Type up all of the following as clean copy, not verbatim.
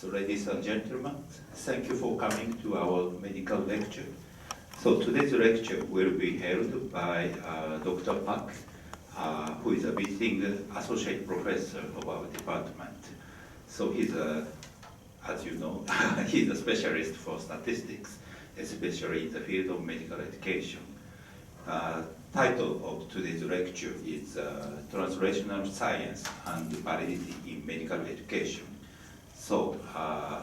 So ladies and gentlemen, thank you for coming to our medical lecture. So today's lecture will be held by Dr. Park, who is a visiting associate professor of our department. So he's as you know, he's a specialist for statistics, especially in the field of medical education. Title of today's lecture is Translational Science and Validity in Medical Education. So,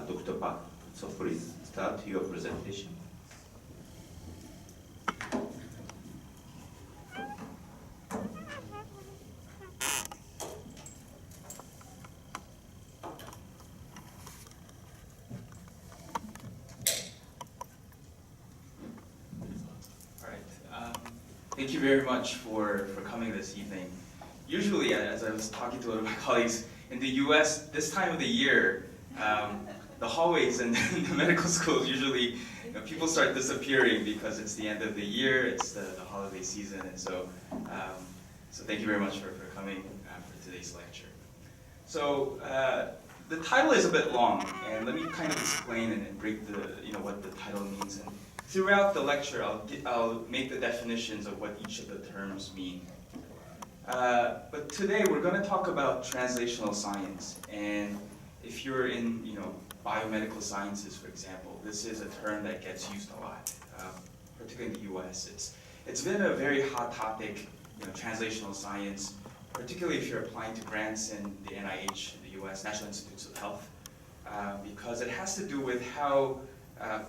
Dr. Park, so please start your presentation. Thank you very much for coming this evening. Usually, as I was talking to one of my colleagues, in the US, this time of the year, the hallways in the medical schools usually, people start disappearing because it's the end of the year, it's the holiday season, and so thank you very much for coming for today's lecture. So the title is a bit long, and let me kind of explain and break what the title means. And throughout the lecture, I'll make the definitions of what each of the terms mean. But today we're going to talk about translational science, and if you're in biomedical sciences, for example, this is a term that gets used a lot, particularly in the U.S. It's been a very hot topic, translational science, particularly if you're applying to grants in the NIH, the U.S. National Institutes of Health, because it has to do with how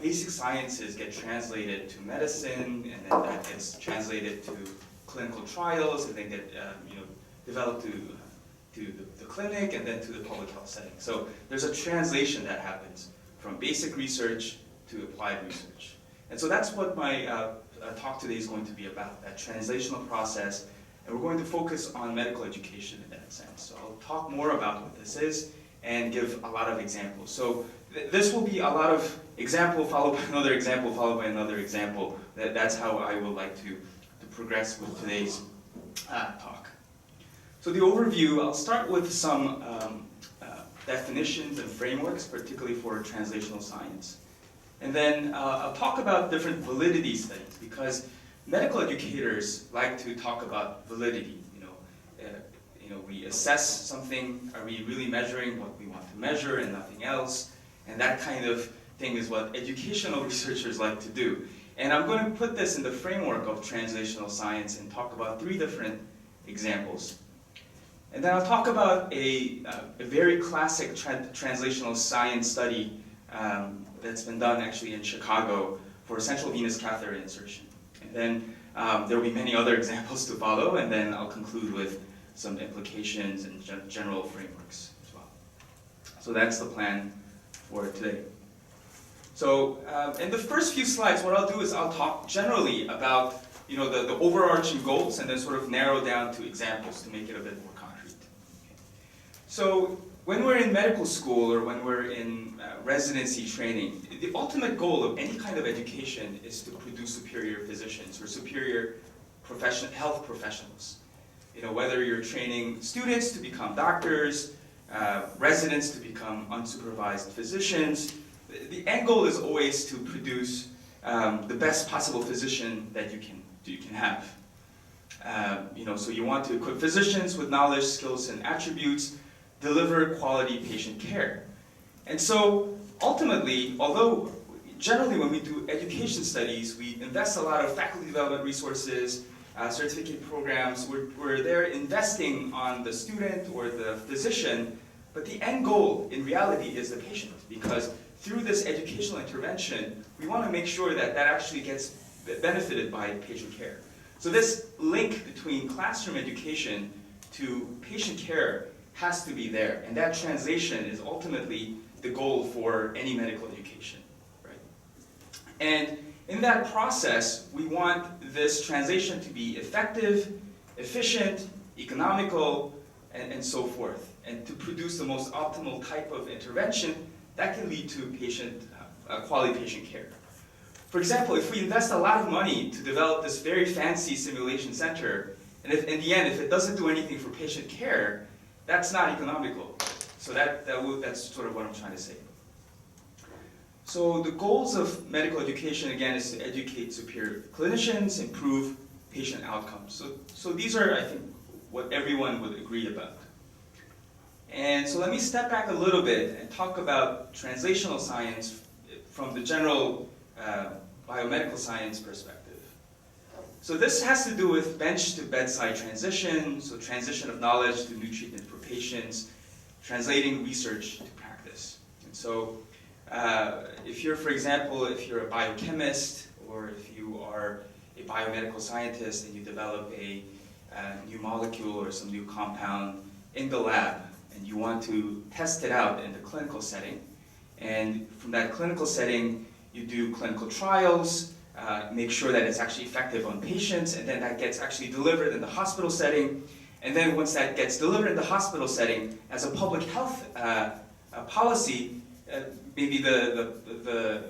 basic sciences get translated to medicine, and then that gets translated to clinical trials, and then get developed to the clinic, and then to the public health setting. So there's a translation that happens from basic research to applied research. And so that's what my talk today is going to be about, that translational process. And we're going to focus on medical education in that sense. So I'll talk more about what this is and give a lot of examples. So this will be a lot of example followed by another example followed by another example. That's how I would like to progress with today's talk. So the overview, I'll start with some definitions and frameworks, particularly for translational science. And then I'll talk about different validity studies, because medical educators like to talk about validity. We assess something, are we really measuring what we want to measure and nothing else? And that kind of thing is what educational researchers like to do. And I'm going to put this in the framework of translational science and talk about 3 different examples. And then I'll talk about a very classic translational science study that's been done actually in Chicago for central venous catheter insertion. And then there will be many other examples to follow, and then I'll conclude with some implications and general frameworks as well. So that's the plan for today. So in the first few slides, what I'll do is I'll talk generally about the overarching goals, and then sort of narrow down to examples to make it a bit more concrete. Okay. So when we're in medical school or when we're in residency training, the ultimate goal of any kind of education is to produce superior physicians or superior health professionals. Whether you're training students to become doctors, residents to become unsupervised physicians, the end goal is always to produce the best possible physician that you can have. So you want to equip physicians with knowledge, skills, and attributes, deliver quality patient care. And so ultimately, although generally when we do education studies, we invest a lot of faculty development resources, certificate programs, we're there investing on the student or the physician, but the end goal in reality is the patient, because through this educational intervention, we want to make sure that actually gets benefited by patient care. So this link between classroom education to patient care has to be there, and that translation is ultimately the goal for any medical education, right? And in that process, we want this translation to be effective, efficient, economical, and so forth, and to produce the most optimal type of intervention that can lead to quality patient care. For example, if we invest a lot of money to develop this very fancy simulation center, and if, in the end, if it doesn't do anything for patient care, that's not economical. So that's sort of what I'm trying to say. So the goals of medical education, again, is to educate superior clinicians, improve patient outcomes. So these are, I think, what everyone would agree about. And so let me step back a little bit and talk about translational science from the general biomedical science perspective. So this has to do with bench to bedside transition, so transition of knowledge to new treatment for patients, translating research to practice. And so if you're, for example, if you're a biochemist or if you are a biomedical scientist and you develop a new molecule or some new compound in the lab and you want to test it out in the clinical setting, and from that clinical setting you do clinical trials, make sure that it's actually effective on patients, and then that gets actually delivered in the hospital setting. And then once that gets delivered in the hospital setting, as a public health policy, maybe the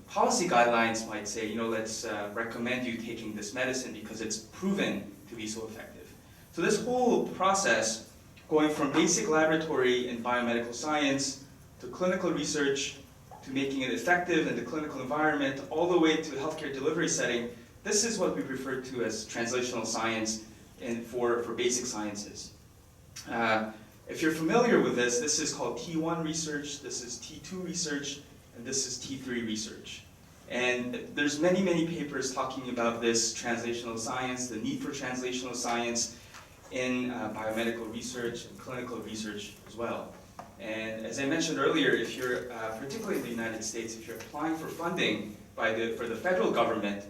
policy guidelines might say, you know, let's recommend you taking this medicine because it's proven to be so effective. So this whole process, going from basic laboratory in biomedical science to clinical research, to making it effective in the clinical environment, all the way to healthcare delivery setting, this is what we refer to as translational science for basic sciences. If you're familiar with this, this is called T1 research, this is T2 research, and this is T3 research. And there's many, many papers talking about this translational science, the need for translational science in biomedical research and clinical research as well. And as I mentioned earlier, if you're, particularly in the United States, if you're applying for funding for the federal government,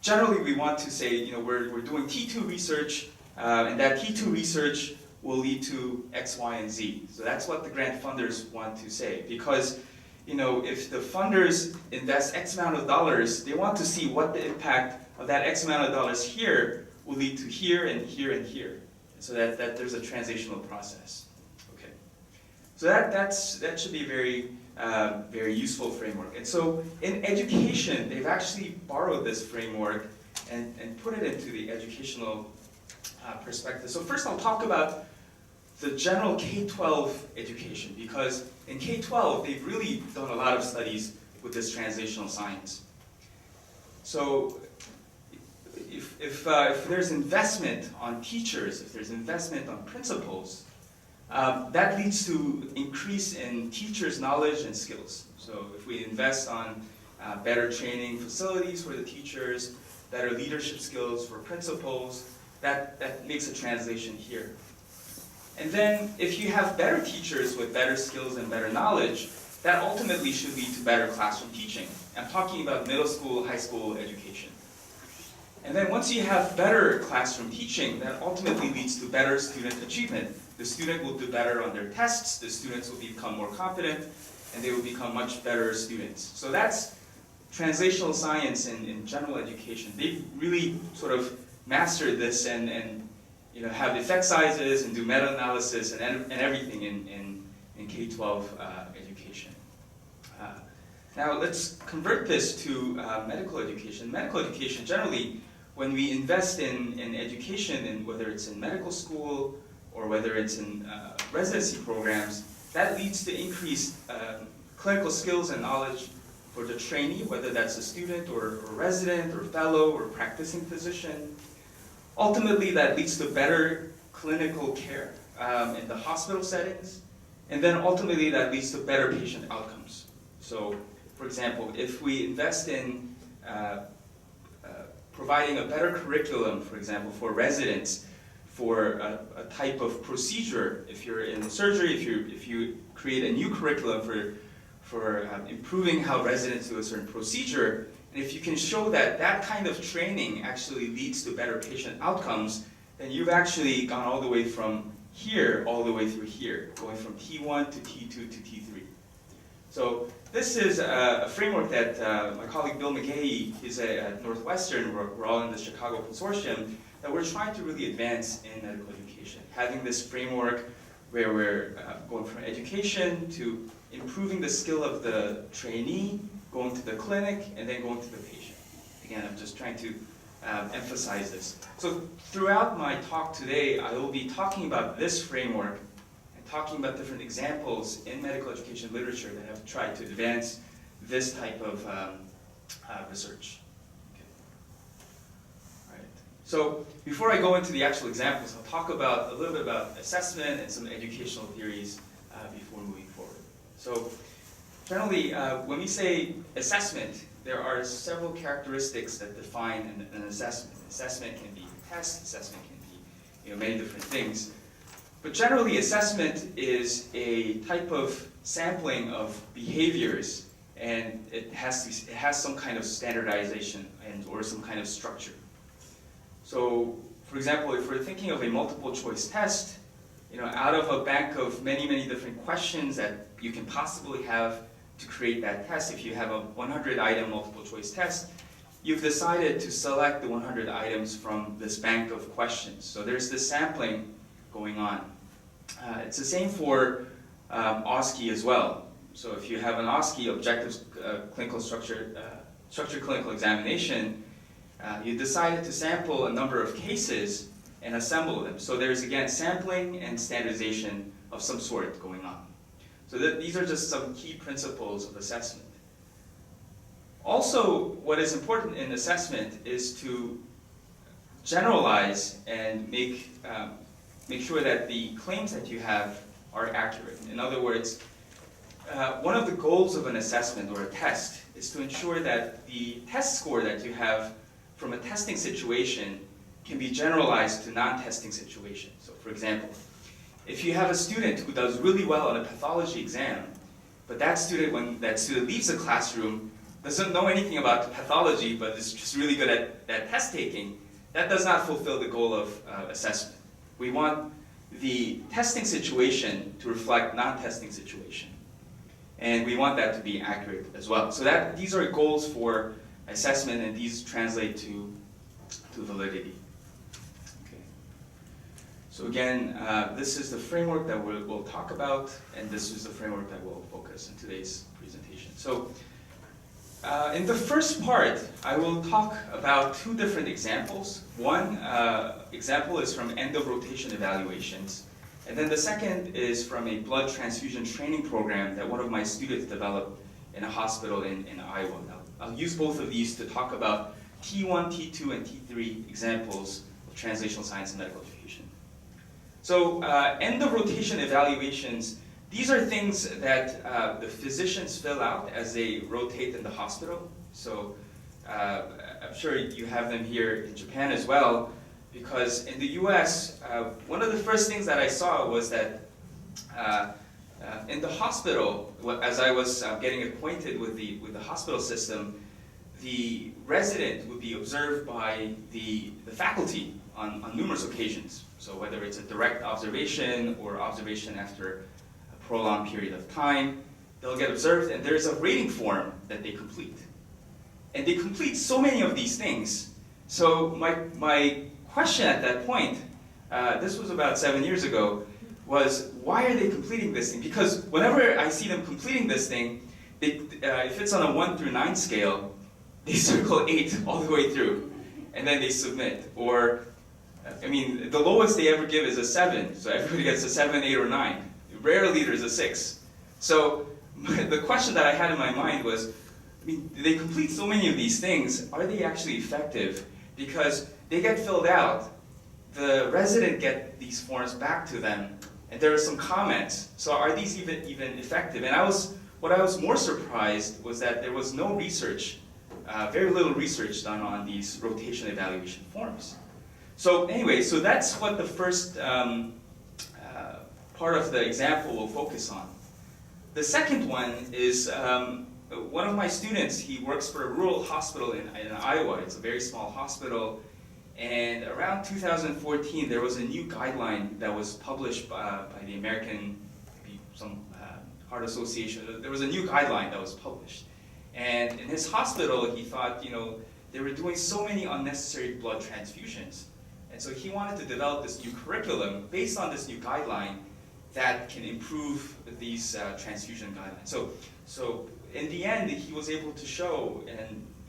generally we want to say, you know, we're doing T2 research, and that T2 research will lead to X, Y, and Z. So that's what the grant funders want to say, because, you know, if the funders invest X amount of dollars, they want to see what the impact of that X amount of dollars here will lead to here and here and here, so that there's a translational process. Okay, so that should be a very useful framework. And so in education, they've actually borrowed this framework and put it into the educational perspective. So first I'll talk about the general K-12 education, because in K-12 they've really done a lot of studies with this translational science. So if there's investment on teachers, if there's investment on principals, that leads to increase in teachers' knowledge and skills. So if we invest on better training facilities for the teachers, better leadership skills for principals, that makes a translation here. And then if you have better teachers with better skills and better knowledge, that ultimately should lead to better classroom teaching. I'm talking about middle school, high school education. And then once you have better classroom teaching, that ultimately leads to better student achievement. The student will do better on their tests, the students will become more confident, and they will become much better students. So that's translational science in general education. They've really sort of mastered this and you know, have effect sizes and do meta-analysis and everything in K-12 education. Now let's convert this to medical education. Medical education, generally, when we invest in education, in whether it's in medical school or whether it's in residency programs, that leads to increased clinical skills and knowledge for the trainee, whether that's a student or resident or fellow or practicing physician. Ultimately, that leads to better clinical care in the hospital settings, and then ultimately that leads to better patient outcomes. So, for example, if we invest in providing a better curriculum, for example, for residents, for a type of procedure, if you're in surgery, if you create a new curriculum for improving how residents do a certain procedure, and if you can show that that kind of training actually leads to better patient outcomes, then you've actually gone all the way from here all the way through here, going from T1 to T2 to T3. So this is a framework that my colleague Bill McGahey is at Northwestern, we're all in the Chicago Consortium, that we're trying to really advance in medical education. Having this framework where we're going from education to improving the skill of the trainee, going to the clinic, and then going to the patient. Again, I'm just trying to emphasize this. So throughout my talk today, I will be talking about this framework and talking about different examples in medical education literature that have tried to advance this type of research. Okay. All right. So before I go into the actual examples, I'll talk about a little bit about assessment and some educational theories before moving forward. So generally, when we say assessment, there are several characteristics that define an assessment. Assessment can be a test, assessment can be many different things. But generally, assessment is a type of sampling of behaviors, and it has some kind of standardization or some kind of structure. So, for example, if we're thinking of a multiple choice test, out of a bank of many, many different questions that you can possibly have to create that test, if you have a 100-item multiple choice test, you've decided to select the 100 items from this bank of questions. So there's this sampling going on. It's the same for OSCE as well. So if you have an OSCE, objective clinical structured clinical examination, you decided to sample a number of cases and assemble them. So there's again sampling and standardization of some sort going on. So these are just some key principles of assessment. Also, what is important in assessment is to generalize and make sure that the claims that you have are accurate. In other words, one of the goals of an assessment or a test is to ensure that the test score that you have from a testing situation can be generalized to non-testing situations. So for example, if you have a student who does really well on a pathology exam, but that student, when that student leaves the classroom, doesn't know anything about pathology, but is just really good at test taking, that does not fulfill the goal of assessment. We want the testing situation to reflect non-testing situation. And we want that to be accurate as well. So these are goals for assessment, and these translate to validity. Okay. So again, this is the framework that we'll talk about, and this is the framework that we'll focus in today's presentation. So in the first part, I will talk about two different examples. One example is from end of rotation evaluations, and then the second is from a blood transfusion training program that one of my students developed in a hospital in Iowa. Now, I'll use both of these to talk about T1, T2, and T3 examples of translational science and medical education. So end of rotation evaluations, these are things that the physicians fill out as they rotate in the hospital. So I'm sure you have them here in Japan as well, because in the US, one of the first things that I saw was that in the hospital, as I was getting acquainted with the hospital system, the resident would be observed by the faculty on numerous occasions. So whether it's a direct observation or observation after a prolonged period of time, they'll get observed, and there's a rating form that they complete. And they complete so many of these things. So my question at that point, this was about 7 years ago, was why are they completing this thing? Because whenever I see them completing this thing, if it's on a 1 through 9 scale, they circle 8 all the way through, and then they submit. Or, I mean, the lowest they ever give is a 7, so everybody gets a 7, 8, or 9. Rarely there's a 6. So the question that I had in my mind was, I mean, they complete so many of these things, are they actually effective? Because they get filled out, the resident get these forms back to them, and there are some comments. So are these even effective? And what I was more surprised was that there was no research, very little research done on these rotation evaluation forms. So anyway, so that's what the first part of the example will focus on. The second one is one of my students. He works for a rural hospital in Iowa. It's a very small hospital. And around 2014, there was a new guideline that was published by the American Heart Association. There was a new guideline that was published. And in his hospital, he thought, they were doing so many unnecessary blood transfusions. And so he wanted to develop this new curriculum based on this new guideline that can improve these transfusion guidelines. So in the end, he was able to show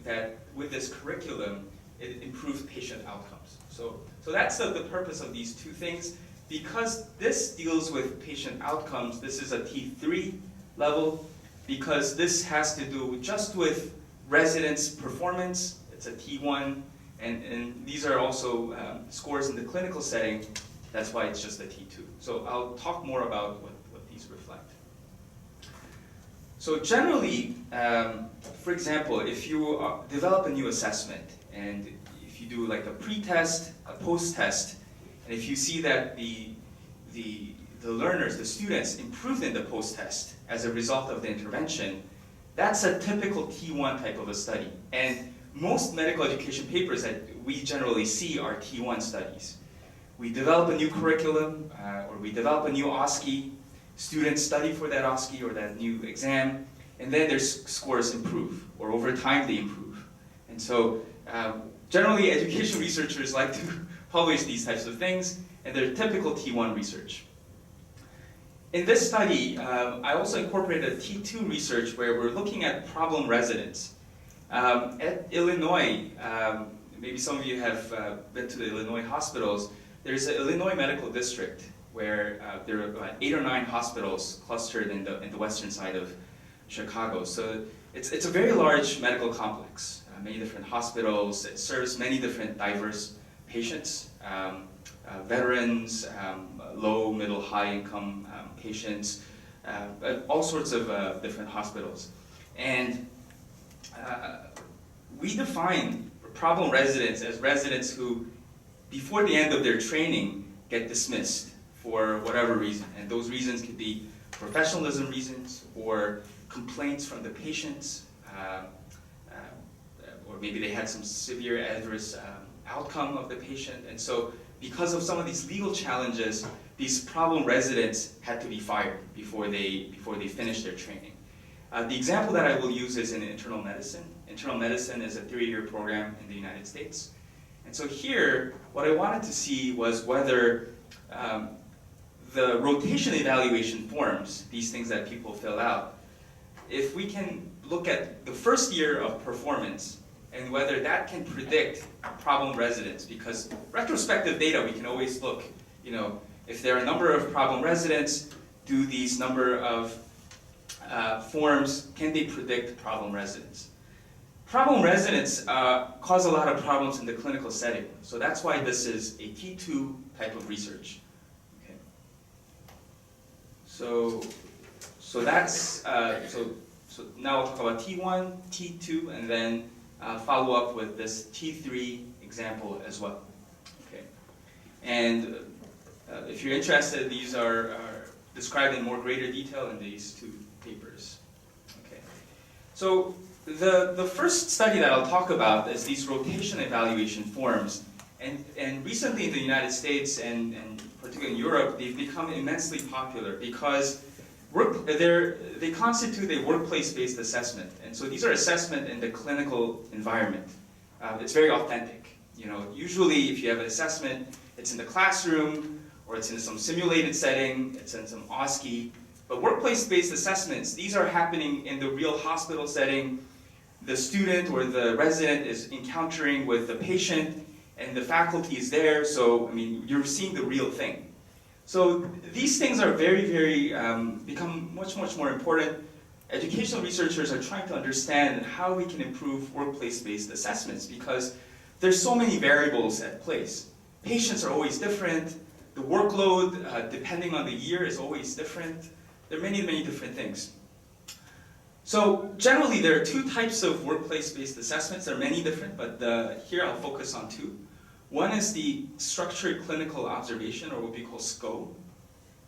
that with this curriculum, it improved patient outcomes. So that's the purpose of these two things. Because this deals with patient outcomes, this is a T3 level. because this has to do just with residents' performance. It's a T1, and these are also scores in the clinical setting. That's why it's just a T2. So I'll talk more about what these reflect. So generally, for example, if you develop a new assessment, and if you do like a pre-test, a post-test, and if you see that the learners, the students, improved in the post-test as a result of the intervention, that's a typical T1 type of a study. And most medical education papers that we generally see are T1 studies. We develop a new curriculum, or we develop a new OSCE, students study for that OSCE or that new exam, and then their scores improve, or over time they improve. And so generally education researchers like to publish these types of things, and they're typical T1 research. In this study, I also incorporated a T2 research where we're looking at problem residents. At Illinois, maybe some of you have been to the Illinois hospitals. There's an Illinois medical district where there are about 8 or 9 hospitals clustered in the western side of Chicago. So it's a very large medical complex, many different hospitals. It serves many different diverse patients, veterans, low, middle, high income patients, all sorts of different hospitals. And we define problem residents as residents who, before the end of their training, get dismissed for whatever reason. And those reasons could be professionalism reasons, or complaints from the patients, or maybe they had some severe adverse outcome of the patient. And so because of some of these legal challenges, these problem residents had to be fired before they finished their training. The example that I will use is in internal medicine. Internal medicine is a 3-year program in the United States. And so here, what I wanted to see was whether the rotation evaluation forms, these things that people fill out, if we can look at the first year of performance and whether that can predict problem residents, because retrospective data, we can always look, if there are a number of problem residents, do these number of forms, can they predict problem residents? Problem residents cause a lot of problems in the clinical setting, so that's why this is a T2 type of research. Okay. So now we'll talk about T1, T2, and then follow up with this T3 example as well. Okay. And if you're interested, these are described in more greater detail in these 2 papers. Okay. So the first study that I'll talk about is these rotation evaluation forms. And recently in the United States and particularly in Europe, they've become immensely popular because they constitute a workplace-based assessment. And so these are assessment in the clinical environment. It's very authentic. Usually if you have an assessment, it's in the classroom, or it's in some simulated setting, it's in some OSCE. But workplace-based assessments, these are happening in the real hospital setting. The student or the resident is encountering with the patient, and the faculty is there, so you're seeing the real thing. So these things are very, very, become much, much more important. Educational researchers are trying to understand how we can improve workplace-based assessments because there's so many variables at place. Patients are always different. The workload, depending on the year, is always different. There are many, many different things. So generally, there are 2 types of workplace-based assessments. There are many different, but here I'll focus on 2. One is the structured clinical observation, or what we call SCO,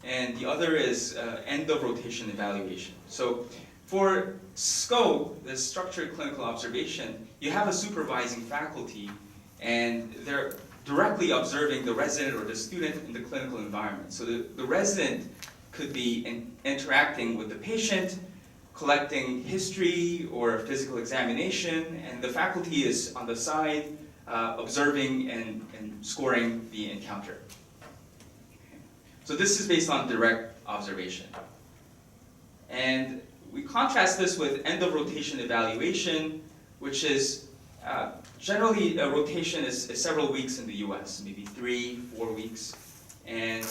and the other is end of rotation evaluation. So for SCO, the structured clinical observation, you have a supervising faculty, and they're directly observing the resident or the student in the clinical environment. So the resident could be interacting with the patient, collecting history or physical examination, and the faculty is on the side observing and scoring the encounter. Okay. So this is based on direct observation. And we contrast this with end of rotation evaluation, which is generally a rotation is several weeks in the US, maybe 3-4 weeks. And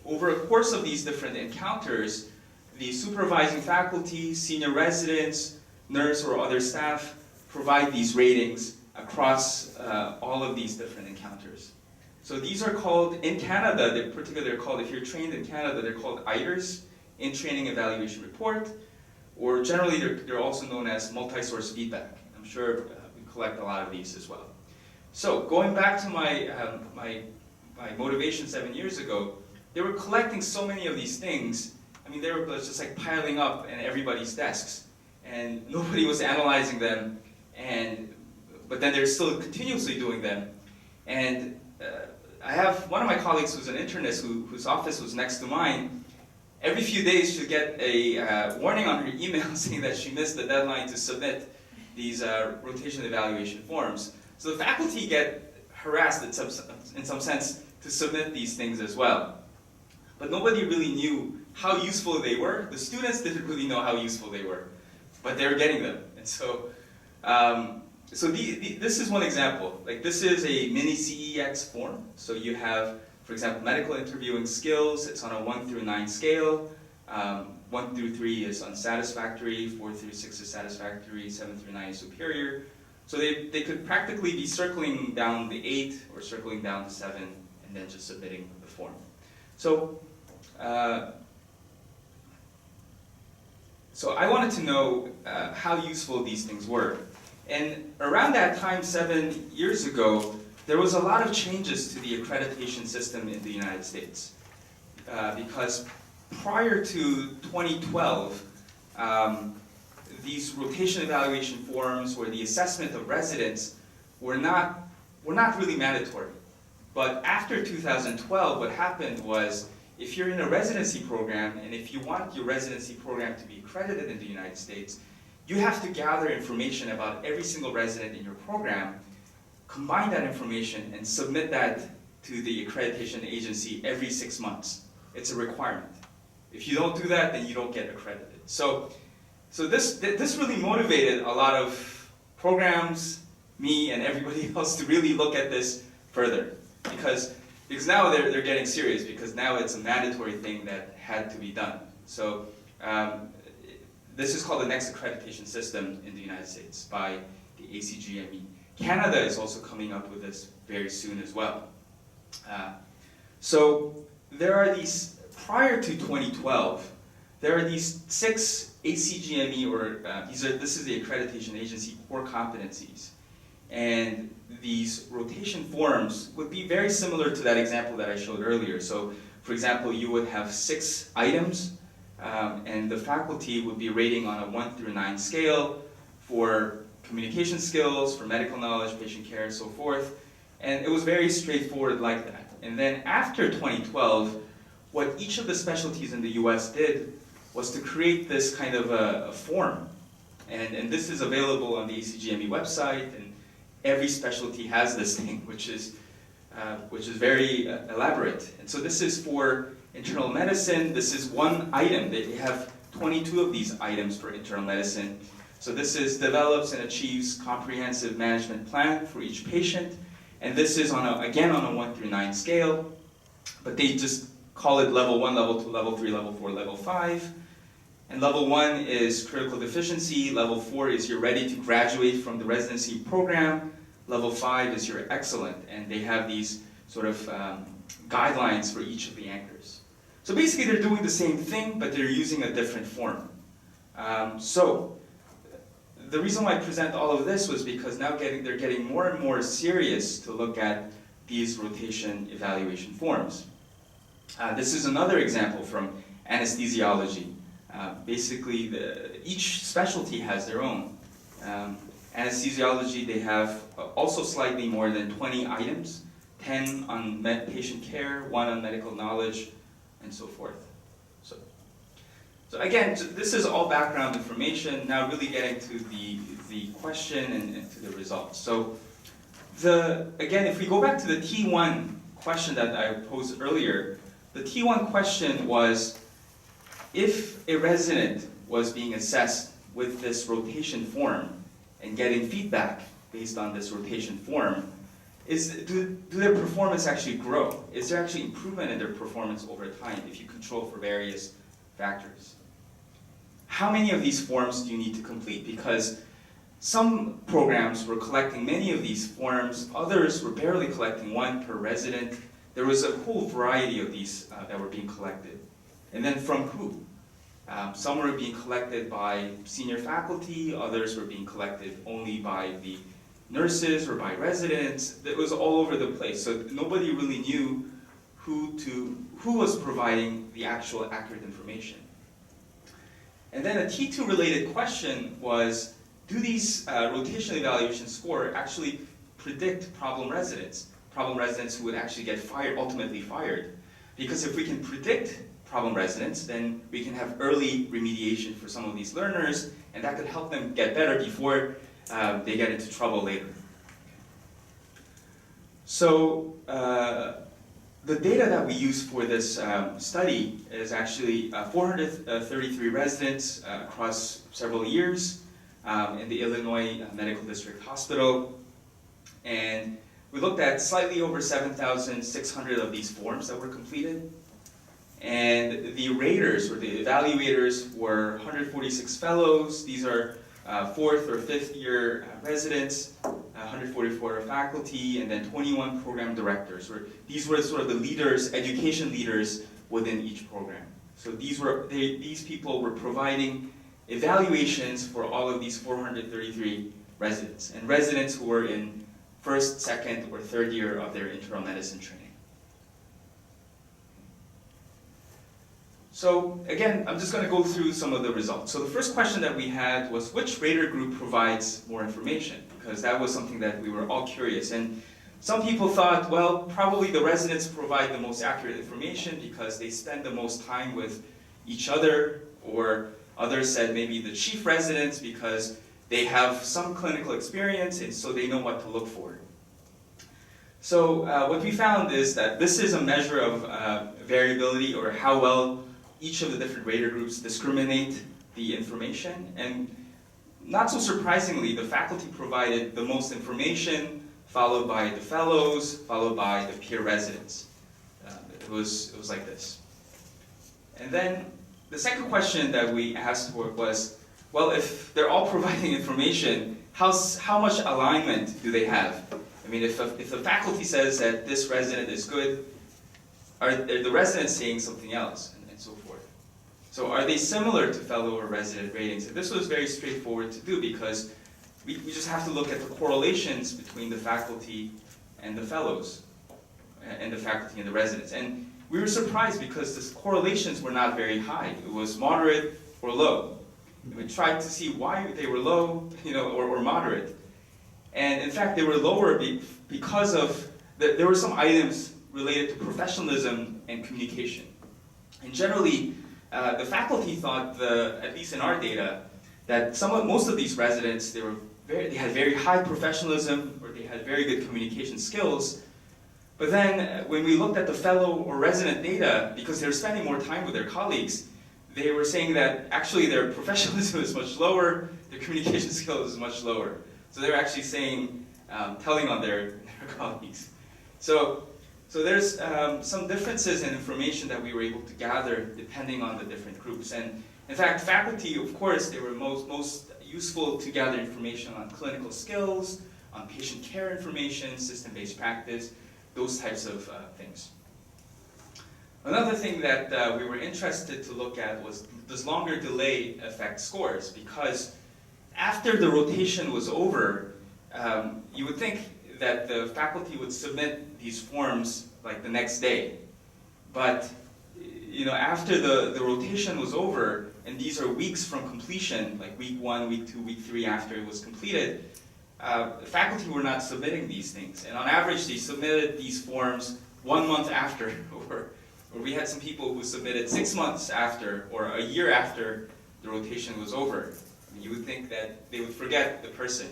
over a course of these different encounters, the supervising faculty, senior residents, nurse, or other staff provide these ratings across all of these different encounters. So these are called, in Canada, they're called, if you're trained in Canada, they're called ITERs, In Training Evaluation Report, or generally they're also known as multi-source feedback. I'm sure we collect a lot of these as well. So going back to my motivation 7 years ago, they were collecting so many of these things. I mean, they were just like piling up in everybody's desks, and nobody was analyzing them, but then they're still continuously doing them. And I have one of my colleagues who's an internist whose office was next to mine. Every few days she'd get a warning on her email saying that she missed the deadline to submit these rotation evaluation forms. So the faculty get harassed in some sense to submit these things as well. But nobody really knew how useful they were. The students didn't really know how useful they were, but they were getting them. And so, this is one example. Like, this is a mini CEX form. So you have, for example, medical interviewing skills. It's on a 1 through 9 scale. 1 through 3 is unsatisfactory, 4 through 6 is satisfactory, 7 through 9 is superior. So they could practically be circling down the 8 or circling down to 7 and then just submitting the form. So, so I wanted to know how useful these things were. And around that time, 7 years ago, there was a lot of changes to the accreditation system in the United States. Because prior to 2012, these rotation evaluation forms or the assessment of residents were not really mandatory. But after 2012, what happened was, if you're in a residency program, and if you want your residency program to be accredited in the United States, you have to gather information about every single resident in your program, combine that information, and submit that to the accreditation agency every 6 months. It's a requirement. If you don't do that, then you don't get accredited. So this really motivated a lot of programs, me, and everybody else to really look at this further. Because now they're getting serious, because now it's a mandatory thing that had to be done. So this is called the next accreditation system in the United States by the ACGME. Canada is also coming up with this very soon as well. So there are these, prior to 2012, there are these 6 ACGME, or this is the accreditation agency, core competencies. And these rotation forms would be very similar to that example that I showed earlier. So, for example, you would have 6 items, and the faculty would be rating on a 1 through 9 scale for communication skills, for medical knowledge, patient care, and so forth. And it was very straightforward like that. And then after 2012, what each of the specialties in the US did was to create this kind of a form. And this is available on the ACGME website, and every specialty has this thing, which is very elaborate. And so this is for internal medicine. This is one item. They have 22 of these items for internal medicine. So this is develops and achieves comprehensive management plan for each patient. And this is again on a 1 through 9 scale, but they just call it level 1, level 2, level 3, level 4, level 5. And level 1 is critical deficiency, level 4 is you're ready to graduate from the residency program, level 5 is you're excellent, and they have these sort of guidelines for each of the anchors. So basically they're doing the same thing, but they're using a different form. So the reason why I present all of this was because now they're getting more and more serious to look at these rotation evaluation forms. This is another example from anesthesiology. Basically, each specialty has their own. Anesthesiology, they have also slightly more than 20 items, 10 on patient care, 1 on medical knowledge, and so forth. So again, this is all background information, now really getting to the question and to the results. So again, if we go back to the T1 question that I posed earlier, the T1 question was, if a resident was being assessed with this rotation form and getting feedback based on this rotation form, do their performance actually grow? Is there actually improvement in their performance over time if you control for various factors? how many of these forms do you need to complete? Because some programs were collecting many of these forms, others were barely collecting one per resident. There was a whole variety of these that were being collected. And then from who? Some were being collected by senior faculty, others were being collected only by the nurses or by residents. It was all over the place, so nobody really knew who was providing the actual accurate information. And then a T2 related question was, do these rotational evaluation score actually predict problem residents who would actually get fired, ultimately fired? Because if we can predict problem residents, then we can have early remediation for some of these learners, and that could help them get better before they get into trouble later. So the data that we use for this study is actually 433 residents across several years in the Illinois Medical District Hospital. And we looked at slightly over 7,600 of these forms that were completed. And the raters, or the evaluators, were 146 fellows. These are 4th or 5th year residents, 144 faculty, and then 21 program directors. These were sort of the leaders, education leaders within each program. So these people were providing evaluations for all of these 433 residents, and residents who were in 1st, 2nd, or 3rd year of their internal medicine training. So again, I'm just going to go through some of the results. So the first question that we had was, which rater group provides more information? Because that was something that we were all curious. And some people thought, well, probably the residents provide the most accurate information because they spend the most time with each other, or others said maybe the chief residents because they have some clinical experience and so they know what to look for. So what we found is that this is a measure of variability, or how well each of the different rater groups discriminate the information. And not so surprisingly, the faculty provided the most information, followed by the fellows, followed by the peer residents. It was like this. And then the second question that we asked for was, well, if they're all providing information, how much alignment do they have? I mean, if the faculty says that this resident is good, are the residents saying something else, and so forth? So are they similar to fellow or resident ratings? And this was very straightforward to do, because we just have to look at the correlations between the faculty and the fellows, and the faculty and the residents. And we were surprised because the correlations were not very high. It was moderate or low. And we tried to see why they were low, or moderate. And in fact, they were lower because of, there were some items related to professionalism and communication. And generally, the faculty thought, at least in our data, that most of these residents, they had very high professionalism, or they had very good communication skills. But then when we looked at the fellow or resident data, because they were spending more time with their colleagues, they were saying that actually their professionalism is much lower, their communication skills is much lower. So they were actually saying, telling on their colleagues. So there's some differences in information that we were able to gather depending on the different groups. And in fact, faculty, of course, they were most useful to gather information on clinical skills, on patient care information, system-based practice, those types of things. Another thing that we were interested to look at was, does longer delay affect scores? Because after the rotation was over, you would think that the faculty would submit these forms like the next day. But after the rotation was over, and these are weeks from completion, like week 1, week 2, week 3 after it was completed, the faculty were not submitting these things. And on average, they submitted these forms 1 month after, or we had some people who submitted 6 months after, or a year after the rotation was over. I mean, you would think that they would forget the person.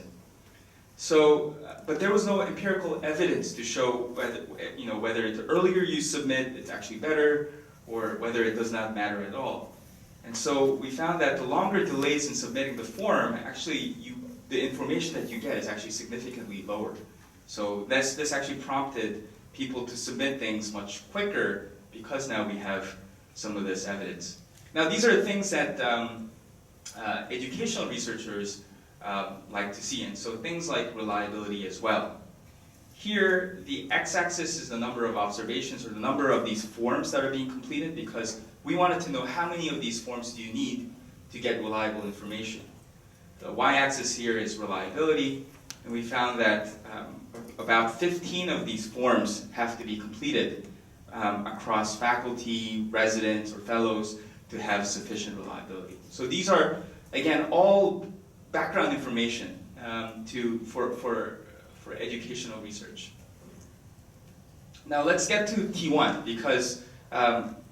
So, but there was no empirical evidence to show whether the earlier you submit, it's actually better, or whether it does not matter at all. And so we found that the longer delays in submitting the form, actually the information that you get is actually significantly lower. So this actually prompted people to submit things much quicker, because now we have some of this evidence. Now these are things that educational researchers like to see, and so things like reliability as well. Here, the x-axis is the number of observations or the number of these forms that are being completed, because we wanted to know how many of these forms do you need to get reliable information. The y-axis here is reliability, and we found that about 15 of these forms have to be completed across faculty, residents, or fellows to have sufficient reliability. So these are, again, all background information for educational research. Now let's get to T1, because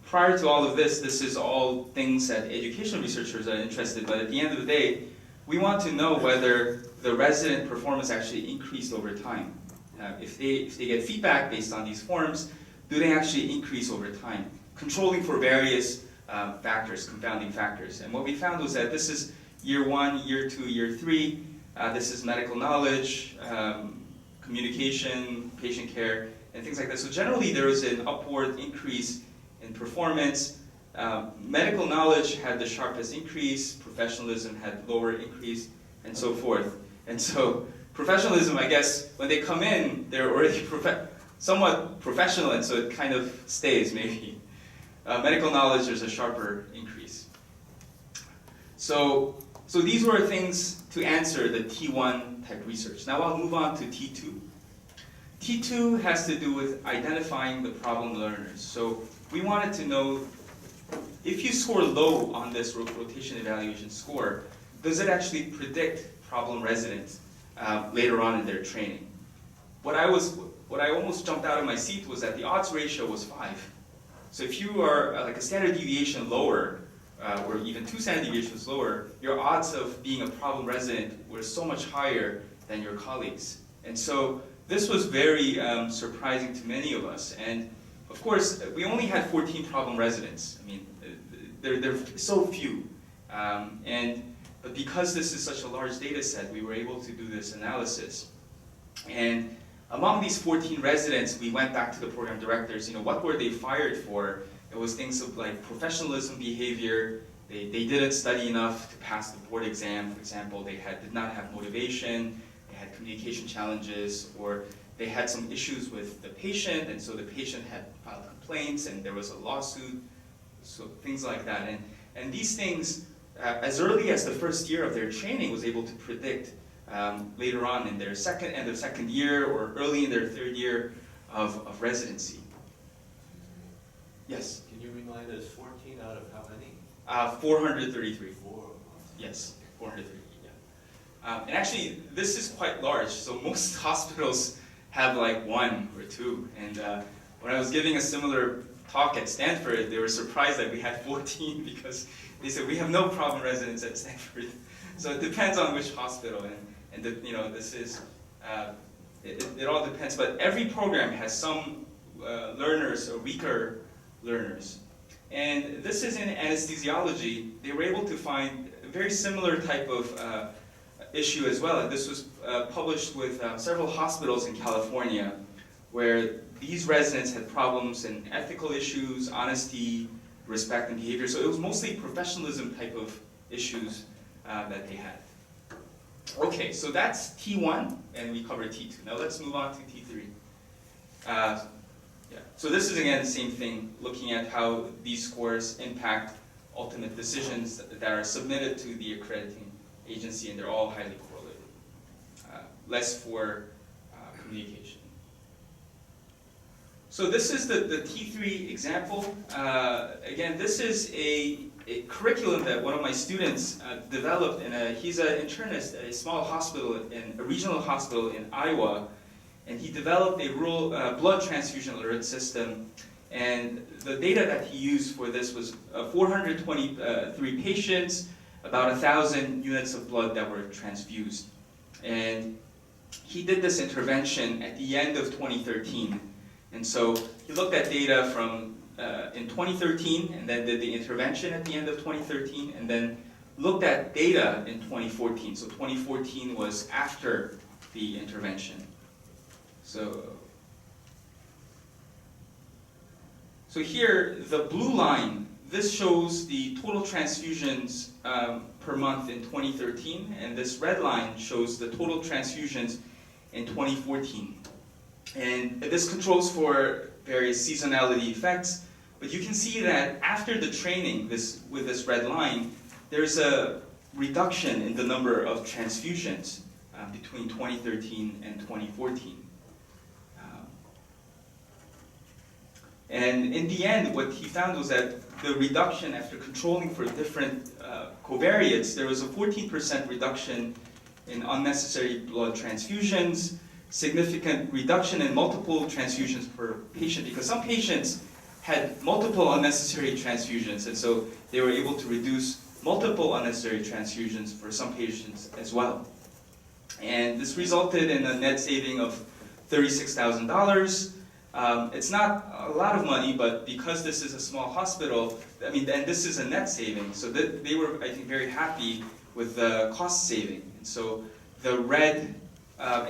prior to all of this, this is all things that educational researchers are interested in, but at the end of the day, we want to know whether the resident performance actually increased over time. If they get feedback based on these forms, do they actually increase over time? Controlling for various factors, confounding factors. And what we found was that this is year 1, year 2, year 3. This is medical knowledge, communication, patient care, and things like that. So generally there was an upward increase in performance. Medical knowledge had the sharpest increase, professionalism had lower increase, and so forth. And so professionalism, I guess, when they come in, they're already somewhat professional, and so it kind of stays, maybe. Medical knowledge, there's a sharper increase. So these were things to answer the T1 type research. Now I'll move on to T2. T2 has to do with identifying the problem learners. So we wanted to know, if you score low on this rotation evaluation score, does it actually predict problem residents later on in their training? What I almost jumped out of my seat was that the odds ratio was 5. So if you are like a standard deviation lower, or even 2 standard deviations lower, your odds of being a problem resident were so much higher than your colleagues. And so this was very surprising to many of us. And of course, we only had 14 problem residents. I mean, they're so few. But because this is such a large data set, we were able to do this analysis. And among these 14 residents, we went back to the program directors, what were they fired for? It was things of like professionalism behavior. They didn't study enough to pass the board exam, for example. They did not have motivation. They had communication challenges, or they had some issues with the patient, and so the patient had filed complaints, and there was a lawsuit, so things like that. And these things, as early as the first year of their training, was able to predict later on in their second year or early in their 3rd year of residency. Yes? Can you remind us, 14 out of how many? 433. 4. Yes, 433, yeah. And actually, this is quite large, so most hospitals have like 1 or 2. And when I was giving a similar talk at Stanford, they were surprised that we had 14, because they said, we have no problem residents at Stanford. So it depends on which hospital, and this is, it all depends, but every program has some learners or weaker learners. And this is in anesthesiology. They were able to find a very similar type of issue as well. And this was published with several hospitals in California, where these residents had problems in ethical issues, honesty, respect, and behavior. So it was mostly professionalism type of issues that they had. Okay, so that's T1, and we covered T2. Now let's move on to T3. So this is, again, the same thing, looking at how these scores impact ultimate decisions that are submitted to the accrediting agency, and they're all highly correlated. Less for communication. So this is the T3 example. Again, this is a curriculum that one of my students developed. He's an internist at a small hospital, a regional hospital in Iowa. And he developed a rural blood transfusion alert system. And the data that he used for this was 423 patients, about 1,000 units of blood that were transfused. And he did this intervention at the end of 2013. And so he looked at data from in 2013, and then did the intervention at the end of 2013, and then looked at data in 2014. So 2014 was after the intervention. So here, the blue line, this shows the total transfusions per month in 2013, and this red line shows the total transfusions in 2014. And this controls for various seasonality effects, but you can see that after the training with this red line, there's a reduction in the number of transfusions between 2013 and 2014. And in the end, what he found was that the reduction after controlling for different covariates, there was a 14% reduction in unnecessary blood transfusions, significant reduction in multiple transfusions per patient, because some patients had multiple unnecessary transfusions, and so they were able to reduce multiple unnecessary transfusions for some patients as well. And this resulted in a net saving of $36,000. It's not a lot of money, but because this is a small hospital, and this is a net saving, so that they were, I think, very happy with the cost saving. And so the red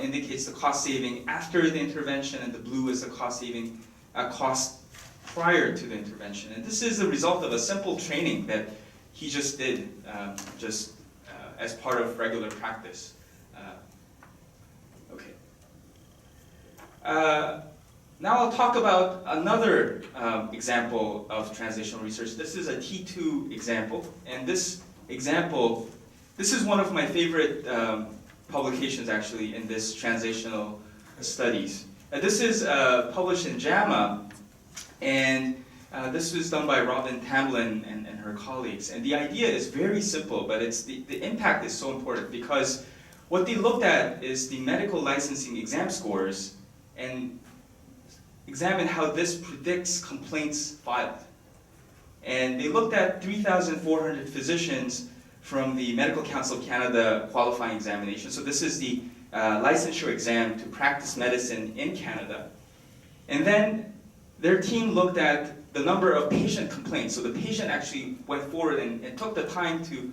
indicates the cost saving after the intervention, and the blue is the cost saving cost prior to the intervention. And this is the result of a simple training that he just did, as part of regular practice. Okay. Now I'll talk about another example of translational research. This is a T2 example, and this is one of my favorite publications actually in this translational studies. This is published in JAMA, and this was done by Robin Tamblyn and her colleagues. And the idea is very simple, but the impact is so important because what they looked at is the medical licensing exam scores and examined how this predicts complaints filed. And they looked at 3,400 physicians from the Medical Council of Canada qualifying examination. So this is the licensure exam to practice medicine in Canada. And then their team looked at the number of patient complaints. So the patient actually went forward and took the time to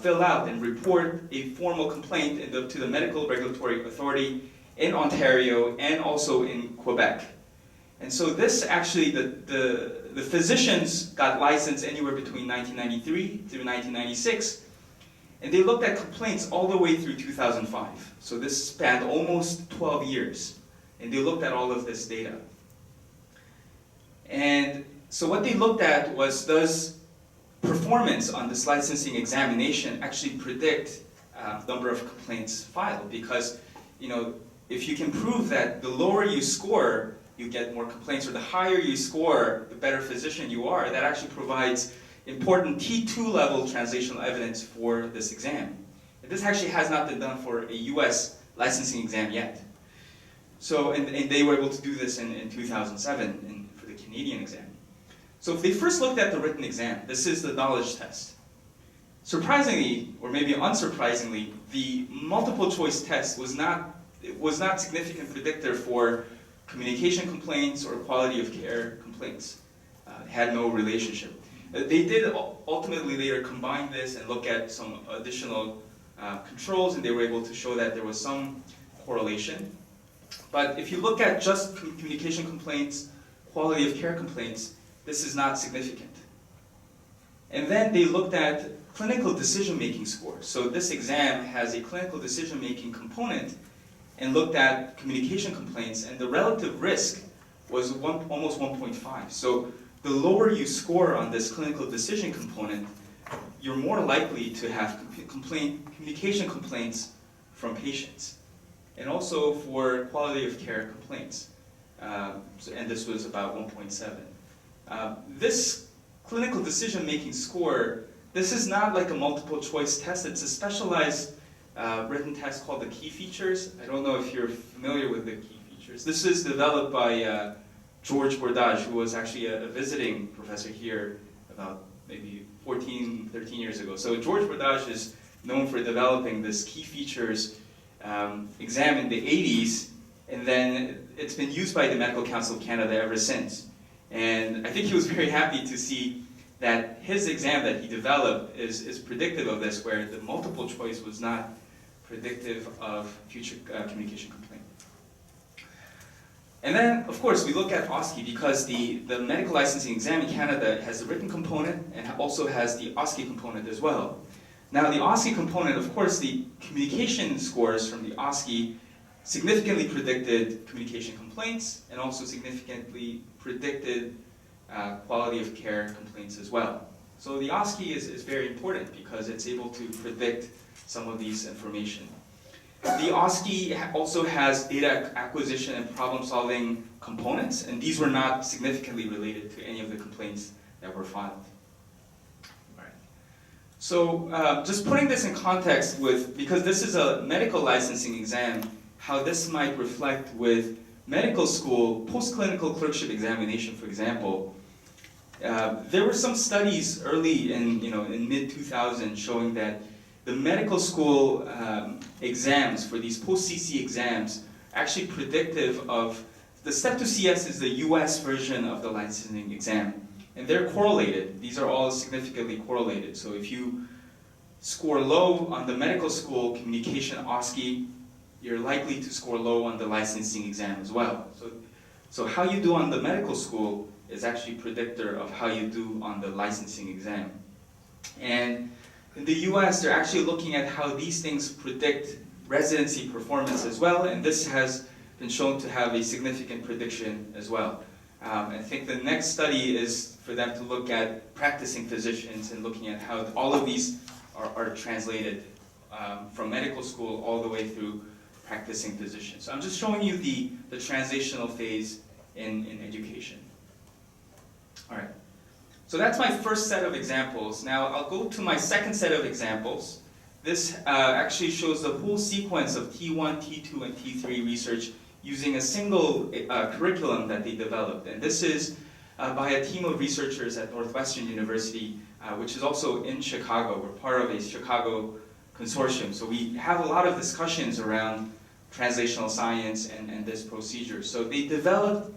fill out and report a formal complaint to the Medical Regulatory Authority in Ontario and also in Quebec. And so this actually, the physicians got licensed anywhere between 1993 through 1996, and they looked at complaints all the way through 2005. So this spanned almost 12 years, and they looked at all of this data. And so what they looked at was, does performance on this licensing examination actually predict number of complaints filed? Because, if you can prove that the lower you score, you get more complaints, or the higher you score, the better physician you are, that actually provides important T2 level translational evidence for this exam. And this actually has not been done for a US licensing exam yet. So, and they were able to do this in 2007 for the Canadian exam. So if they first looked at the written exam, this is the knowledge test. Surprisingly, or maybe unsurprisingly, the multiple choice test was not significant predictor for communication complaints or quality of care complaints. It had no relationship. They did ultimately later combine this and look at some additional controls, and they were able to show that there was some correlation. But if you look at just communication complaints, quality of care complaints, this is not significant. And then they looked at clinical decision-making scores. So this exam has a clinical decision-making component, and looked at communication complaints, and the relative risk was almost 1.5. So the lower you score on this clinical decision component, you're more likely to have communication complaints from patients, and also for quality of care complaints. And this was about 1.7. This clinical decision-making score, this is not like a multiple choice test. It's a specialized written test called the key features. I don't know if you're familiar with the key features. This is developed by George Bordage, who was actually a visiting professor here about maybe 13 years ago. So George Bordage is known for developing this key features exam in the 80s, and then it's been used by the Medical Council of Canada ever since. And I think he was very happy to see that his exam that he developed is predictive of this, where the multiple choice was not predictive of future communication complaint. And then, of course, we look at OSCE because the medical licensing exam in Canada has the written component and also has the OSCE component as well. Now the OSCE component, of course, the communication scores from the OSCE significantly predicted communication complaints and also significantly predicted quality of care complaints as well. So the OSCE is very important because it's able to predict some of these information. The OSCE also has data acquisition and problem-solving components, and these were not significantly related to any of the complaints that were filed. Right. So just putting this in context with, because this is a medical licensing exam, how this might reflect with medical school post-clinical clerkship examination, for example. There were some studies early in mid-2000 showing that the medical school exams for these post-CC exams are actually predictive of, the Step 2 CS is the US version of the licensing exam. And they're correlated. These are all significantly correlated. So if you score low on the medical school communication OSCE, you're likely to score low on the licensing exam as well. So how you do on the medical school is actually a predictor of how you do on the licensing exam. And in the US, they're actually looking at how these things predict residency performance as well, and this has been shown to have a significant prediction as well. I think the next study is for them to look at practicing physicians and looking at how all of these are translated from medical school all the way through practicing physicians. So I'm just showing you the translational phase in education. All right. So that's my first set of examples. Now I'll go to my second set of examples. This actually shows the whole sequence of T1, T2, and T3 research using a single curriculum that they developed. And this is by a team of researchers at Northwestern University, which is also in Chicago. We're part of a Chicago consortium. So we have a lot of discussions around translational science and this procedure. So they developed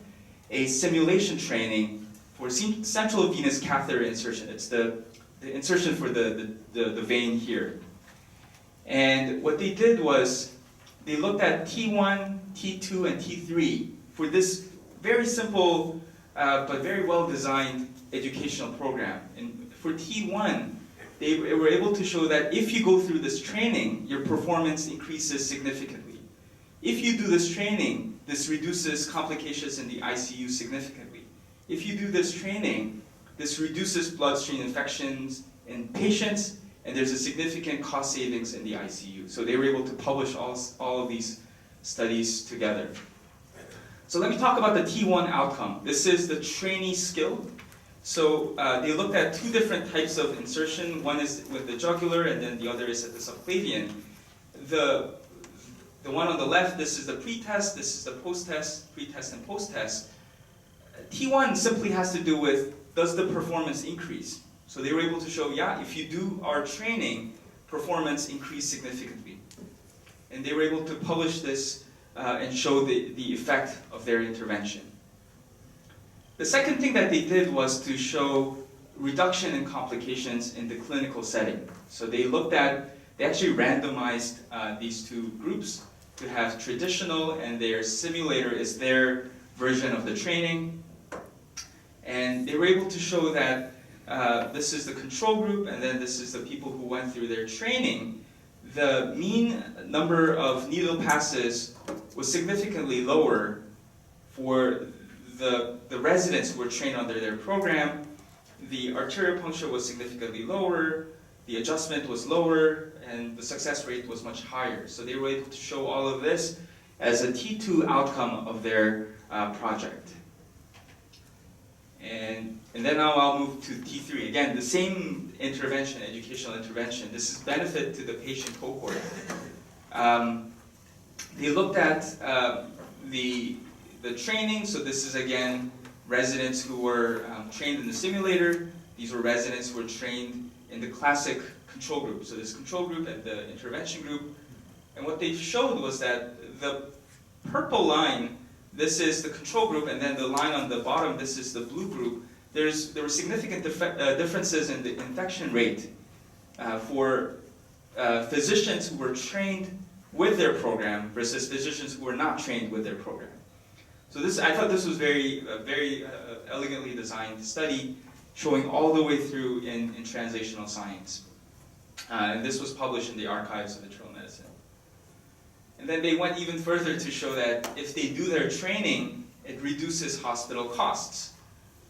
a simulation training for central venous catheter insertion. It's the insertion for the vein here. And what they did was they looked at T1, T2, and T3 for this very simple but very well-designed educational program. And for T1, they were able to show that if you go through this training, your performance increases significantly. If you do this training, this reduces complications in the ICU significantly. If you do this training, this reduces bloodstream infections in patients, and there's a significant cost savings in the ICU. So they were able to publish all of these studies together. So let me talk about the T1 outcome. This is the trainee skill. So they looked at two different types of insertion. One is with the jugular, and then the other is at the subclavian. The one on the left, this is the pre-test, this is the post-test, pre-test and post-test. T1 simply has to do with, does the performance increase? So they were able to show, yeah, if you do our training, performance increased significantly. And they were able to publish this and show the effect of their intervention. The second thing that they did was to show reduction in complications in the clinical setting. So they actually randomized these two groups to have traditional, and their simulator is their version of the training. And they were able to show that this is the control group, and then this is the people who went through their training. The mean number of needle passes was significantly lower for the residents who were trained under their program. The arterial puncture was significantly lower, the adjustment was lower, and the success rate was much higher. So they were able to show all of this as a T2 outcome of their project. And then now I'll move to T3. Again, the same intervention, educational intervention. This is benefit to the patient cohort. They looked at the training. So this is, again, residents who were trained in the simulator. These were residents who were trained in the classic control group. So this control group and the intervention group. And what they showed was that the purple line, this is the control group, and then the line on the bottom, this is the blue group. There were significant differences in the infection rate for physicians who were trained with their program versus physicians who were not trained with their program. So I thought this was very elegantly designed study, showing all the way through in translational science. And this was published in the Archives of Internal Medicine. And then they went even further to show that if they do their training, it reduces hospital costs.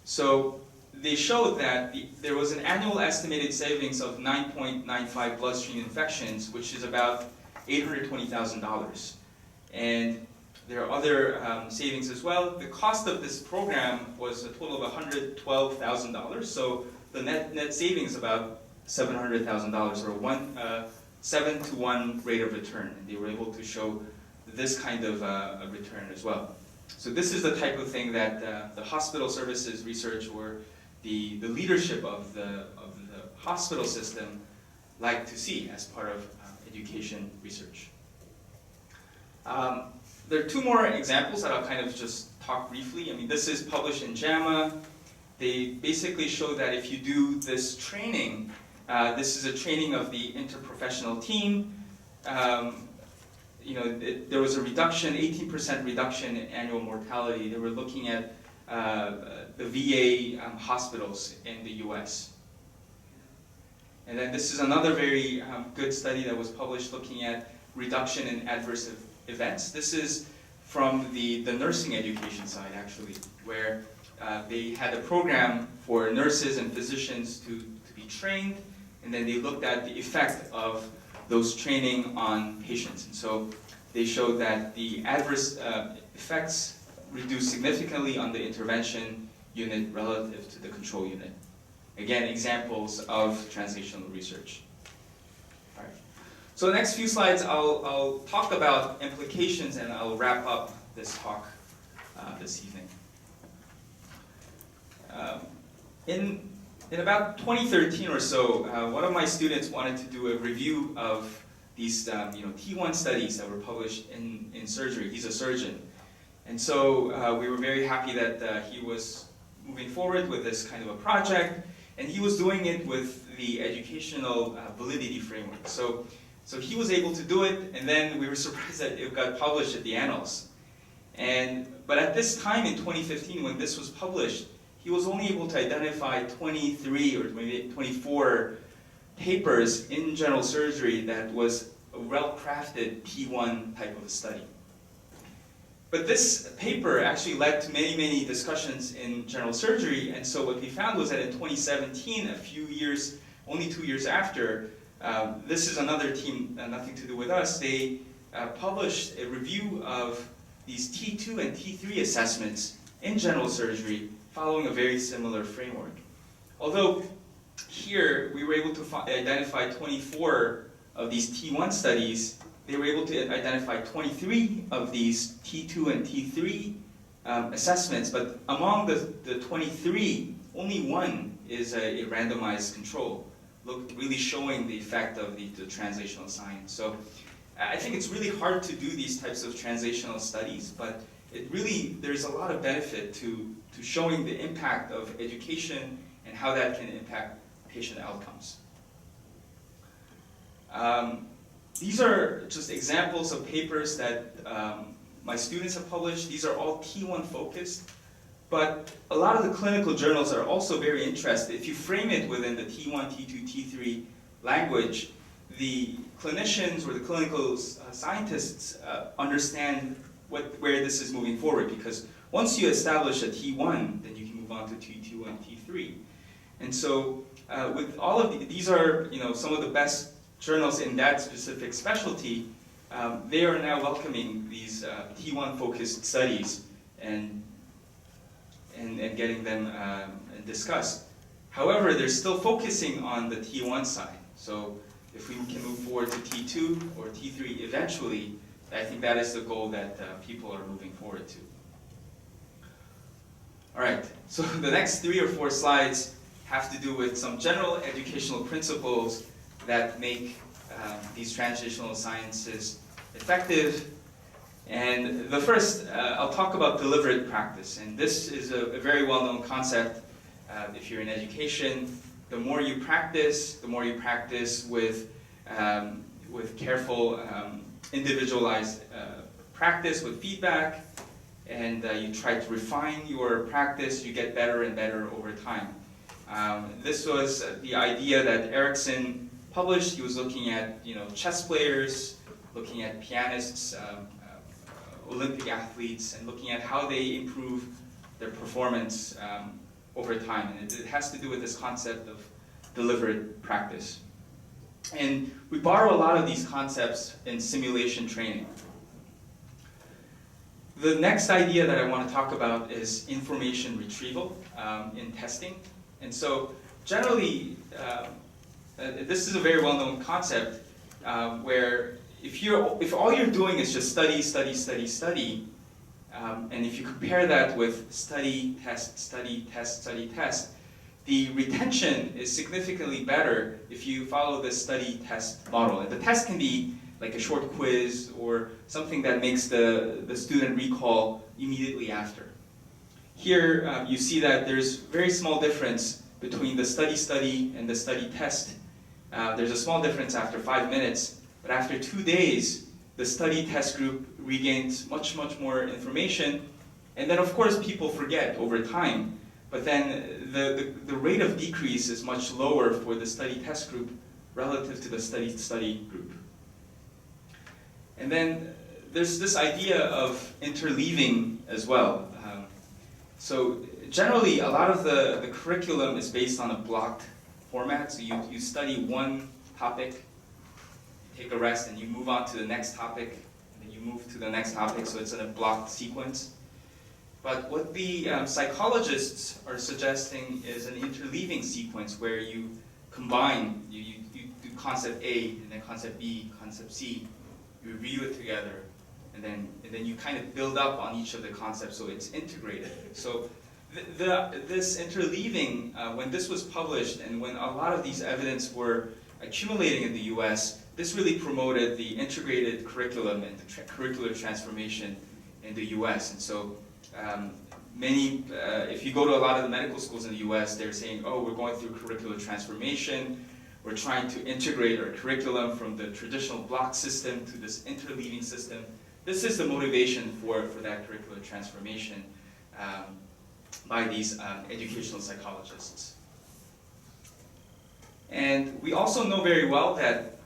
So they showed that there was an annual estimated savings of 9.95 bloodstream infections, which is about $820,000. And there are other savings as well. The cost of this program was a total of $112,000. So the net savings about $700,000, or 7-to-1 rate of return. And they were able to show this kind of a return as well. So this is the type of thing that the hospital services research, or the leadership of the hospital system, like to see as part of education research. There are two more examples that I'll kind of just talk briefly. I mean, this is published in JAMA. They basically show that if you do this training, this is a training of the interprofessional team. There was a reduction, 18% reduction in annual mortality. They were looking at the VA hospitals in the US. And then this is another very good study that was published looking at reduction in adverse events. This is from the nursing education side, actually, where they had a program for nurses and physicians to be trained, and then they looked at the effect of those training on patients. And so they showed that the adverse effects reduced significantly on the intervention unit relative to the control unit. Again, examples of translational research. All right. So the next few slides, I'll talk about implications, and I'll wrap up this talk this evening. In about 2013 or so, one of my students wanted to do a review of these T1 studies that were published in surgery. He's a surgeon. And so we were very happy that he was moving forward with this kind of a project, and he was doing it with the educational validity framework. So he was able to do it, and then we were surprised that it got published at the Annals. But at this time in 2015, when this was published, he was only able to identify 23 or maybe 24 papers in general surgery that was a well-crafted P1 type of a study. But this paper actually led to many, many discussions in general surgery, and so what we found was that in 2017, only 2 years after, this is another team, nothing to do with us, they published a review of these T2 and T3 assessments in general surgery following a very similar framework. Although here we were able to identify 24 of these T1 studies, they were able to identify 23 of these T2 and T3 assessments, but among the 23, only one is a randomized control, really showing the effect of the translational science. So I think it's really hard to do these types of translational studies, but there's a lot of benefit to showing the impact of education and how that can impact patient outcomes. These are just examples of papers that my students have published. These are all T1 focused, but a lot of the clinical journals are also very interested. If you frame it within the T1, T2, T3 language, the clinicians or the clinical scientists understand where this is moving forward, because once you establish a T1, then you can move on to T2 and T3. And so with all of these are some of the best journals in that specific specialty. They are now welcoming these T1 focused studies and getting them discussed. However, they're still focusing on the T1 side. So if we can move forward to T2 or T3 eventually, I think that is the goal that people are moving forward to. All right, so the next 3 or 4 slides have to do with some general educational principles that make these translational sciences effective. And the first, I'll talk about deliberate practice. And this is a very well-known concept if you're in education. The more you practice with careful, individualized practice with feedback, and you try to refine your practice, you get better and better over time. This was the idea that Erickson published, he was looking at chess players, looking at pianists, Olympic athletes, and looking at how they improve their performance over time. And it has to do with this concept of deliberate practice. And we borrow a lot of these concepts in simulation training. The next idea that I want to talk about is information retrieval in testing. And so generally, this is a very well-known concept where if all you're doing is just study, study, study, study, and if you compare that with study, test, study, test, study, test, the retention is significantly better if you follow the study test model. And the test can be like a short quiz or something that makes the student recall immediately after. Here you see that there's very small difference between the study and the study test. There's a small difference after 5 minutes, but after 2 days, the study test group regains much more information. And then of course people forget over time, but then the rate of decrease is much lower for the study test group relative to the study group. And then there's this idea of interleaving as well. So generally, a lot of the curriculum is based on a blocked format. So you study one topic, take a rest, and you move on to the next topic, and then you move to the next topic, so it's in a blocked sequence. But what the psychologists are suggesting is an interleaving sequence where you combine, you do concept A, and then concept B, concept C, you review it together, and then you kind of build up on each of the concepts so it's integrated. So this interleaving, when this was published and when a lot of these evidence were accumulating in the US, this really promoted the integrated curriculum and the curricular transformation in the US. And so if you go to a lot of the medical schools in the US, they're saying, oh, we're going through curricular transformation. We're trying to integrate our curriculum from the traditional block system to this interleaving system. This is the motivation for that curricular transformation by these educational psychologists. And we also know very well that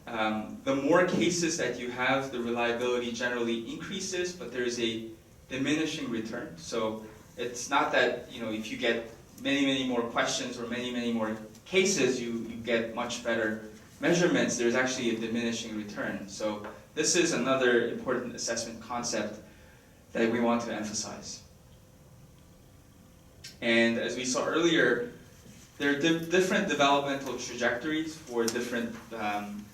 the more cases that you have, the reliability generally increases, but there's a diminishing return. So it's not that if you get many more questions or many more cases, you get much better measurements. There's actually a diminishing return. So this is another important assessment concept that we want to emphasize. And as we saw earlier, there are different developmental trajectories for different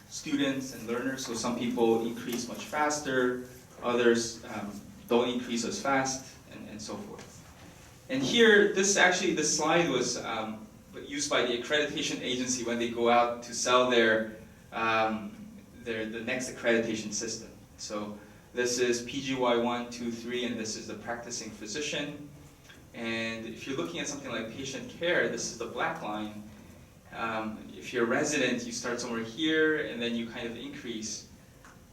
students and learners. So some people increase much faster, others don't increase as fast, and so forth. And here, this slide was used by the accreditation agency when they go out to sell the next accreditation system. So this is PGY 1, 2, 3, and this is the practicing physician. And if you're looking at something like patient care, this is the black line. If you're a resident, you start somewhere here, and then you kind of increase.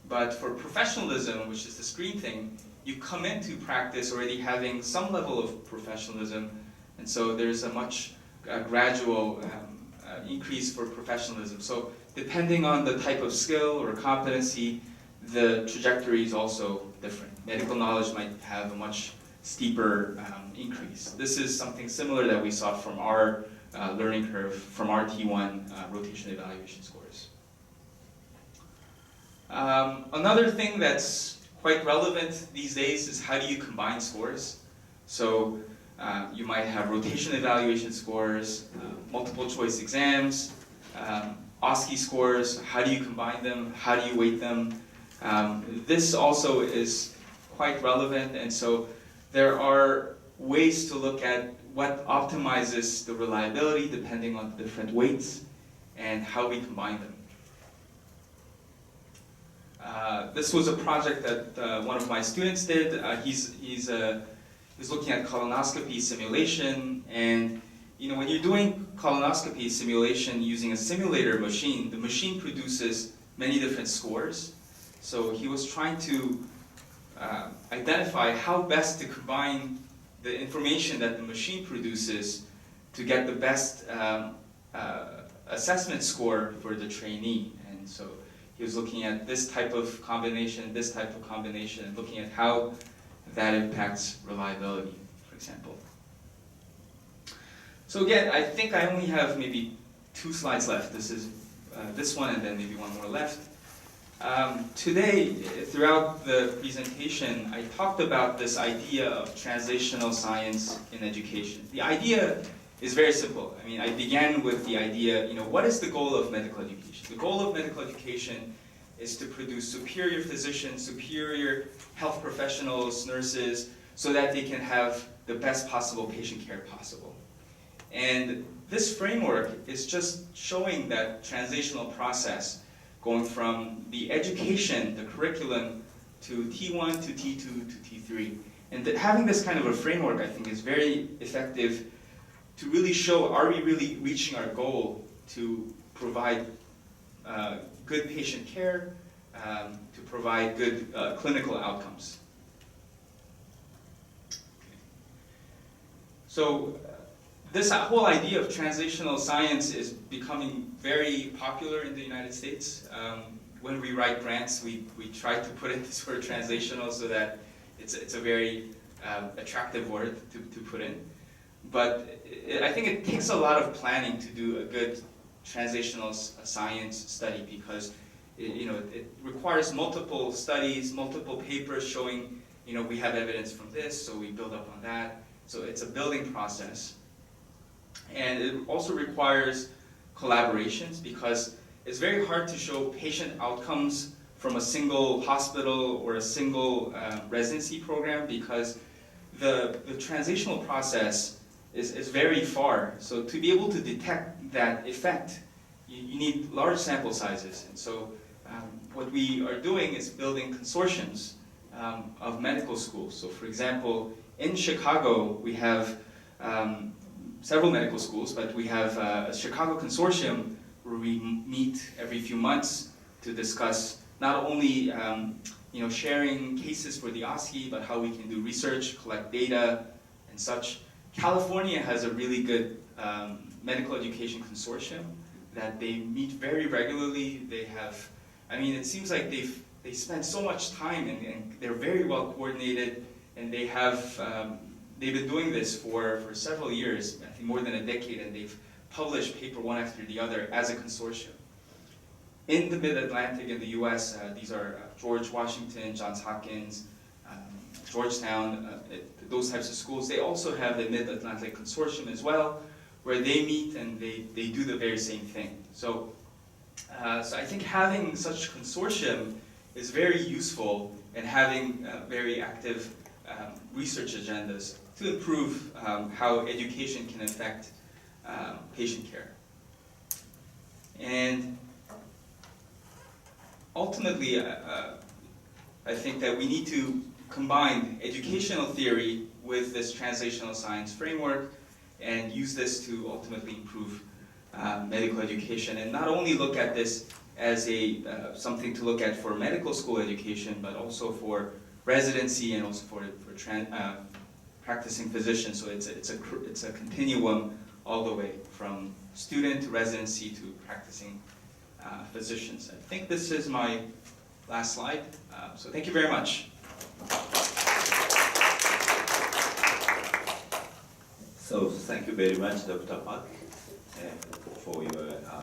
But for professionalism, which is this green thing, you come into practice already having some level of professionalism, and so there's a much gradual increase for professionalism. So depending on the type of skill or competency, the trajectory is also different. Medical knowledge might have a much steeper increase. This is something similar that we saw from our learning curve, from our T1 rotation evaluation scores. Another thing that's quite relevant these days is how do you combine scores? So you might have rotation evaluation scores, multiple choice exams, OSCE scores. How do you combine them? How do you weight them? This also is quite relevant, and so there are ways to look at what optimizes the reliability depending on the different weights and how we combine them. This was a project that one of my students did. He's looking at colonoscopy simulation, and when you're doing colonoscopy simulation using a simulator machine, the machine produces many different scores. So he was trying to identify how best to combine the information that the machine produces to get the best assessment score for the trainee. And so he was looking at this type of combination, and looking at how that impacts reliability, for example. So again, I think I only have maybe 2 slides left. This is this one and then maybe one more left. Today, throughout the presentation, I talked about this idea of translational science in education. The idea is very simple. I mean, I began with the idea, what is the goal of medical education? The goal of medical education is to produce superior physicians, superior health professionals, nurses, so that they can have the best possible patient care possible. And this framework is just showing that translational process going from the education, the curriculum, to T1, to T2, to T3. And having this kind of a framework, I think, is very effective to really show, are we really reaching our goal to provide good patient care, to provide good clinical outcomes. So this whole idea of translational science is becoming very popular in the United States. When we write grants, we try to put in this word translational so that it's a very attractive word to put in. But I think it takes a lot of planning to do a good translational science study, because it requires multiple studies, multiple papers showing, we have evidence from this, so we build up on that. So it's a building process. And it also requires collaborations, because it's very hard to show patient outcomes from a single hospital or a single residency program, because the translational process is very far. So to be able to detect that effect, you need large sample sizes. And so what we are doing is building consortiums of medical schools. So for example, in Chicago, we have several medical schools, but we have a Chicago consortium where we meet every few months to discuss not only sharing cases for the OSCE, but how we can do research, collect data, and such. California has a really good medical education consortium that they meet very regularly. They have, it seems like they spend so much time, and they're very well coordinated, and they have they've been doing this for several years, I think more than a decade, and they've published paper one after the other as a consortium. In the Mid-Atlantic in the US, these are George Washington, Johns Hopkins, Georgetown, those types of schools. They also have the Mid-Atlantic Consortium as well, where they meet and they do the very same thing. So I think having such consortium is very useful, and having very active research agendas to improve how education can affect patient care. And ultimately, I think that we need to combine educational theory with this translational science framework and use this to ultimately improve medical education, and not only look at this as something to look at for medical school education, but also for residency and also for practicing physicians. So it's a continuum all the way from student to residency to practicing physicians. I think this is my last slide. So thank you very much. So thank you very much, Dr. Park, for your